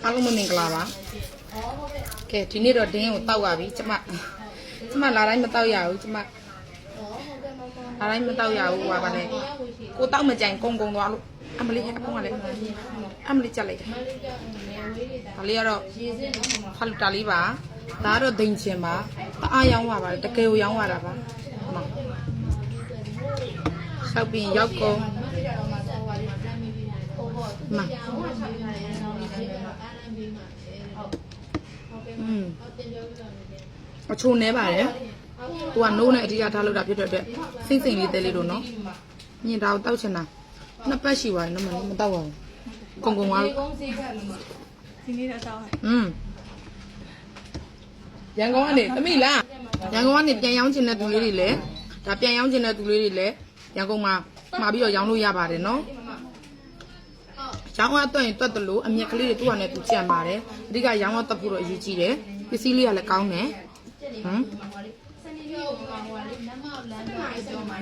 အားလုံးမင်္ဂလာပါကဲဒီနေ့တော့ဒင်းကိုတောက်ရပြီကျမလာတိုင်းမတောက်ရဘူးကျမလာတိုင်းမတောက်ရဘူးဟွာပါလေကိုတောက်မကြိုင်ကုန်းသွားလို့အမလေးအဖုံးကလည်းအမလေးကြက်လိုက်တယ်ဒါလေးကတော့ဖာလူတာလေးပါဒါကတော့ဒိန်ချင်ပါတအားရောင်းရပါတကယ်ကိုရောင်းရတာပါဆောက်ပြီးရောက်ကုန်အချိုနဲပါတယ်သူကနိုးနဲ့အဓိကထားလို့တာဖြစ်တဲ့အတွက်စိမ့်လေးတဲလေးတို့နော်မြင်တာကိုတောက်ချင်တာနှစ်ပတ်ရှိပါတယ်နော်မတောက်ပါဘူးကုံသွားဒီနေ့တော့တောက်ရန်ကုန်ကနေသမီးလားရန်ကုန်ကနေပြန်ရောင်းချင်တဲ့သူလေးတွေလည်းဒါပြန်ရောင်းချင်တဲ့သူလေးတွေလည်းရန်ကုန်မှာမှာပြီးတော့ရောင်းလို့ရပါတယ်နော်ရောင်းရတော့ရင်တွတ်တယ်လို့အမြက်ကလေးတွေသူ့ဟာနဲ့သူကြံပါတယ်အဓိကရောင်းရတက်ဖို့တော့အရေးကြီးတယ်ပစ္စည်းလေးကလည်းကောင်းတယ်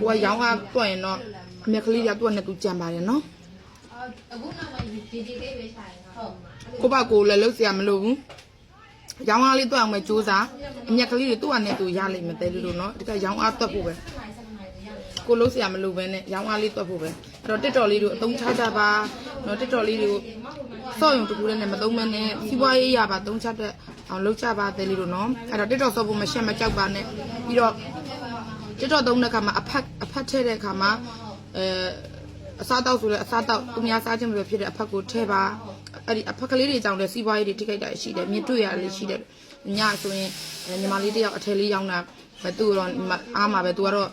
ဟိုရောင်းရတော့ရင်တော့အမြက်ကလေးကသူ့ဟာနဲ့သူကြံပါတယ်နော်အခုနောက်ပိုင်းဒီကိပဲခြားရင်ဟုတ်ကိုလည်းလုံးစရာမလိုဘူးရောင်းအားလေးတွက်အောင်ပဲစူးစားအမြက်ကလေးတွေသူ့ဟာနဲ့သူရလိမ့်မယ်တဲလို့နော်ဒီကရောင်းအားတွက်ဖို့ပဲကိုလုံးစရာမလိုပဲနဲ့ရောင်းအားလေးတွက်ဖို့ပဲအဲ့တော့တစ်တော်လေးတို့အသုံးချကြပါနော်တစ်တော်လေးတွေကိုစော့ရုံတကူနဲ့မသုံးမနဲ့စီးပွားရေးရပါသုံးချတဲ့အောင်လုပ်ကြပါတဲလေးတို့နော်အဲ့တော့တစ်တော်စော့ဖို့မရှက်မကြောက်ပါနဲ့ပြီးတော့တစ်တော်သုံးတဲ့ခါမှာအဖက်ထဲတဲ့ခါမှာအစားတောက်ဆိုလဲအစားတောက်သူများစားခြင်းမလို့ဖြစ်တဲ့အဖက်ကိုထဲပါအဲ့ဒီအဖက်ကလေးတွေကြောင့်လည်းစီးပွားရေးတွေထိခိုက်တာရှိတယ်မြင်တွေ့ရတယ်ရှိတယ်ညဆိုရင်ညီမလေးတယောက်အထယ်လေးရောင်းတာသူ့တော့အားမှာပဲသူကတော့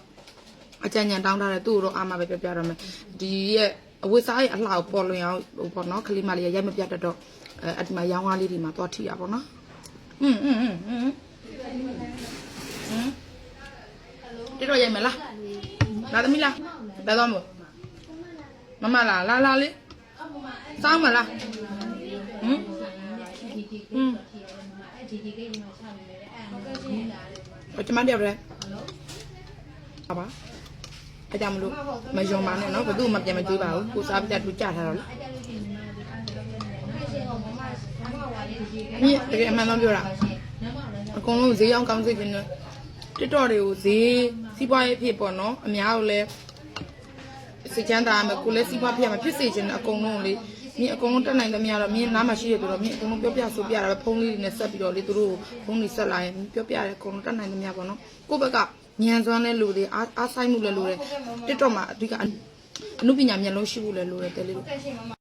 အကြံဉာဏ်တောင်းထားတယ်သူ့တော့အားမှာပဲပြောပြရမယ်ဒီရဲ့အဝတ်စားရဲ့အလှကိုပေါ်လွင်အောင်ဟိုပေါ့နော်ကလေးမလေးရိုက်မပြတ်တတော့အဲ့ဒီမှာရောင်းကားလေးတွေမှာသွားထိရပါတော့နော်တိတော့ရိုက်မလားလာသမီးလားဘယ်တော့မို့မမလာလေးစောင်းမလားကျမတယောက်တည်းဟာပါအကြောင်းမလို့မယုံပါနဲ့နော်ဘယ်သူမှပြန်မကြွေးပါဘူးကိုစားပြတ်သူကြထားတော့လေတကယ်အမှန်တော့ပြောတာအကုန်လုံးဈေးအောင်ကောင်းစေခြင်းနဲ့တစ်တော်တွေကိုဈေးစီးပွားရေးဖြစ်ပေါ့နော်အများကိုလည်းစိတ်ချမ်းသာမယ်ကိုလည်းစီးပွားဖြစ်မှာဖြစ်စေခြင်းနဲ့အကုန်လုံးလေမြင်အကုန်လုံးတက်နိုင်တယ်မရတော့မြင်နားမှာရှိရဆိုတော့မြင်အကုန်လုံးပြောပြဆိုပြတာပဲဖုန်းလေးတွေနဲ့ဆက်ပြီးတော့လေသူတို့ဖုန်းတွေဆက်လာရင်ပြောပြတယ်အကုန်လုံးတက်နိုင်တယ်မရပေါ့နော်ကိုယ့်ဘက်ကညံစွမ်းတဲ့လူတွေအားဆိုင်မှုလည်းလိုတယ်တစ်တော့မှာအဓိကအနုပညာမျက်လုံးရှိဖို့လည်းလိုတယ်တဲလေးတို့